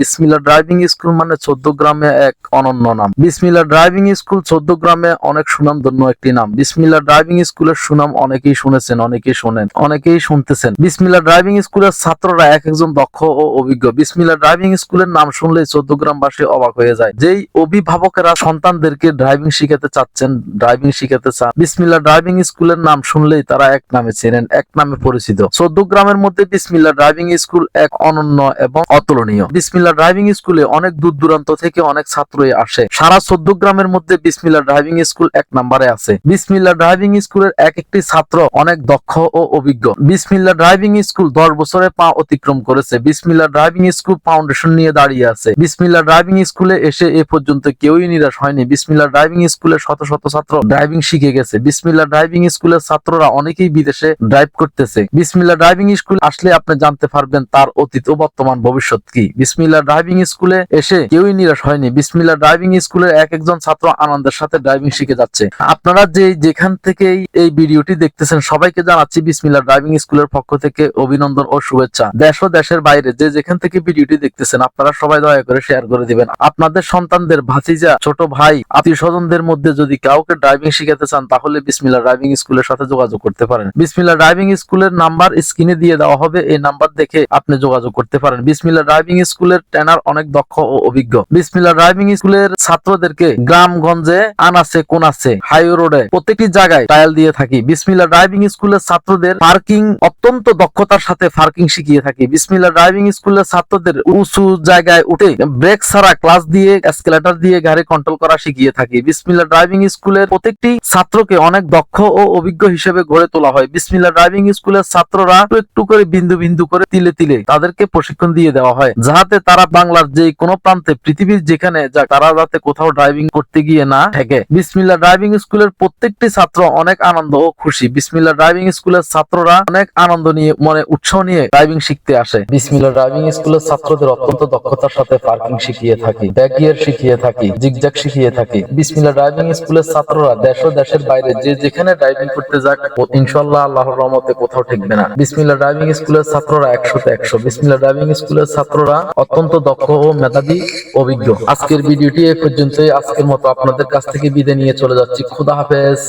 বিসমিল্লাহ driving school মানে 14 গ্রামে এক অনন্য নাম। বিসমিল্লাহ ড্রাইভিং স্কুল 14 গ্রামে অনেক সুনামধন্য একটি নাম। বিসমিল্লাহ ড্রাইভিং স্কুলের সুনাম অনেকেই শুনেছেন, অনেকেই শোনেন, অনেকেই শুনতেছেন। বিসমিল্লাহ ড্রাইভিং স্কুলের ছাত্ররা এক একজন দক্ষ ও অভিজ্ঞ। বিসমিল্লাহ ড্রাইভিং স্কুলের নাম শুনলেই 14 গ্রামবাসী অবাক হয়ে যায়। যেই অভিভাবকেরা সন্তানদেরকে ড্রাইভিং শিখাতে চাচ্ছেন, ড্রাইভিং শিখাতে চান, বিসমিল্লাহ ড্রাইভিং স্কুলের নাম শুনলেই তারা এক নামে চেনেন, এক নামে পরিচিত। 14 গ্রামের মধ্যে বিসমিল্লাহ ড্রাইভিং স্কুল এক অনন্য এবং অতুলনীয়। বিসমিল্লাহ ড্রাইভিং স্কুলে অনেক দূর দূরান্ত থেকে অনেক ছাত্রই আসে। সারা 14 গ্রামের মধ্যে বিসমিল্লাহ ড্রাইভিং স্কুল এক নম্বরে আছে। বিসমিল্লাহ ড্রাইভিং স্কুলের এক একটি ছাত্র অনেক দক্ষ ও অভিজ্ঞ। বিসমিল্লাহ ড্রাইভিং স্কুল 10 বছরে পা অতিক্রম করেছে। বিসমিল্লাহ ড্রাইভিং স্কুল ফাউন্ডেশন নিয়ে দাঁড়িয়ে আছে। বিসমিল্লাহ ড্রাইভিং স্কুলে এসে এ পর্যন্ত কেউই নিরাশ হয়নি। বিসমিল্লাহ ড্রাইভিং স্কুলে শত শত ছাত্র ড্রাইভিং শিখে গেছে। বিসমিল্লাহ ড্রাইভিং স্কুলের ছাত্ররা অনেকেই বিদেশে ড্রাইভ করতেছে। বিসমিল্লাহ ড্রাইভিং স্কুল আসলে আপনি জানতে পারবেন তার অতীত ও বর্তমান ভবিষ্যৎ কি। বিসমিল্লাহ ড্রাইভিং স্কুলে এসে কেউই নিরাশ হয়নি। বিসমিল্লাহ ড্রাইভিং স্কুলের এক একজন ছাত্র আনন্দের সাথে ড্রাইভিং শিখে যাচ্ছে। আপনারা যেখান থেকে এই ভিডিওটি দেখতেছেন সবাইকে জানাচ্ছি বিসমিল্লাহ ড্রাইভিং স্কুলের পক্ষ থেকে অভিনন্দন ও শুভেচ্ছা। দেশ ও দেশের বাইরে যেখান থেকে ভিডিওটি দেখতেছেন আপনারা সবাই দয়া করে শেয়ার করে দিবেন। আপনাদের সন্তানদের, ভাতিজা, ছোট ভাই, আত্মীয় স্বজনদের মধ্যে যদি কাউকে ড্রাইভিং শিখাতে চান তাহলে বিসমিল্লাহ ড্রাইভিং স্কুলের সাথে যোগাযোগ করতে পারেন। বিসমিল্লাহ ড্রাইভিং স্কুলের নাম্বার স্ক্রিনে দিয়ে দেওয়া হবে, এই নাম্বার দেখে আপনি যোগাযোগ করতে পারেন। বিসমিল্লাহ ড্রাইভিং স্কুলের ট্রেনার অনেক দক্ষ ও অভিজ্ঞ। বিসমিল্লাহ ড্রাইভিং স্কুলের ছাত্রদেরকে গ্রামগঞ্জে, আনাচে কোনাচে, হাইওয়ে রোডে প্রত্যেকটি জায়গায় ট্রায়াল দিয়ে থাকি। বিসমিল্লাহ ড্রাইভিং স্কুলের ছাত্রদের পার্কিং অত্যন্ত দক্ষতার সাথে পার্কিং শিখিয়ে থাকি। বিসমিল্লাহ ড্রাইভিং স্কুলের ছাত্রদের উঁচু জায়গায় উঠে ব্রেক ছাড়া ক্লাচ দিয়ে, এসকেলেটর দিয়ে গাড়ি কন্ট্রোল করা শিখিয়ে থাকি। বিসমিল্লাহ ড্রাইভিং স্কুলের প্রত্যেকটি ছাত্রকে অনেক দক্ষ ও অভিজ্ঞ হিসেবে গড়ে তোলা হয়। বিসমিল্লাহ ড্রাইভিং স্কুলের ছাত্ররা একটু করে, বিন্দু বিন্দু করে, তিলে তিলে তাদেরকে প্রশিক্ষণ দিয়ে দেওয়া হয়, যাতে তারা বাংলার যে কোনো প্রান্তে, পৃথিবীর যেখানে যাক, তারা যাতে কোথাও ড্রাইভিং করতে গিয়ে না ঠেকে। বিসমিল্লাহ ড্রাইভিং স্কুলের প্রত্যেকটি ছাত্র অনেক আনন্দ ও খুশি। বিসমিল্লাহ ড্রাইভিং স্কুলের ছাত্ররা অনেক আনন্দ নিয়ে, মনে উৎসাহ নিয়ে ড্রাইভিং শিখতে আসে। বিসমিল্লাহ ড্রাইভিং স্কুলের ছাত্রদের অত্যন্ত দক্ষতার সাথে পার্কিং শিখিয়ে থাকি, ব্যাক গিয়ার শিখিয়ে থাকি, জিগজ্যাগ শিখিয়ে থাকি। বিসমিল্লাহ ড্রাইভিং স্কুলের ছাত্ররা দেশ ও দেশের বাইরে যেখানে ড্রাইভিং করতে যাক, ইনশাআল্লাহ আল্লাহর রহমতে কোথাও ঠেকবে না। বিসমিল্লাহ ড্রাইভিং স্কুলের ছাত্ররা 100তে 100। বিসমিল্লাহ ড্রাইভিং স্কুলের ছাত্ররা অত্যন্ত দক্ষ ও মেধাবী, অভিজ্ঞ। আজকের ভিডিওটি এই পর্যন্তই। আজকের মতো আপনাদের কাছ থেকে বিদায় নিয়ে চলে যাচ্ছি। খোদা হাফেজ।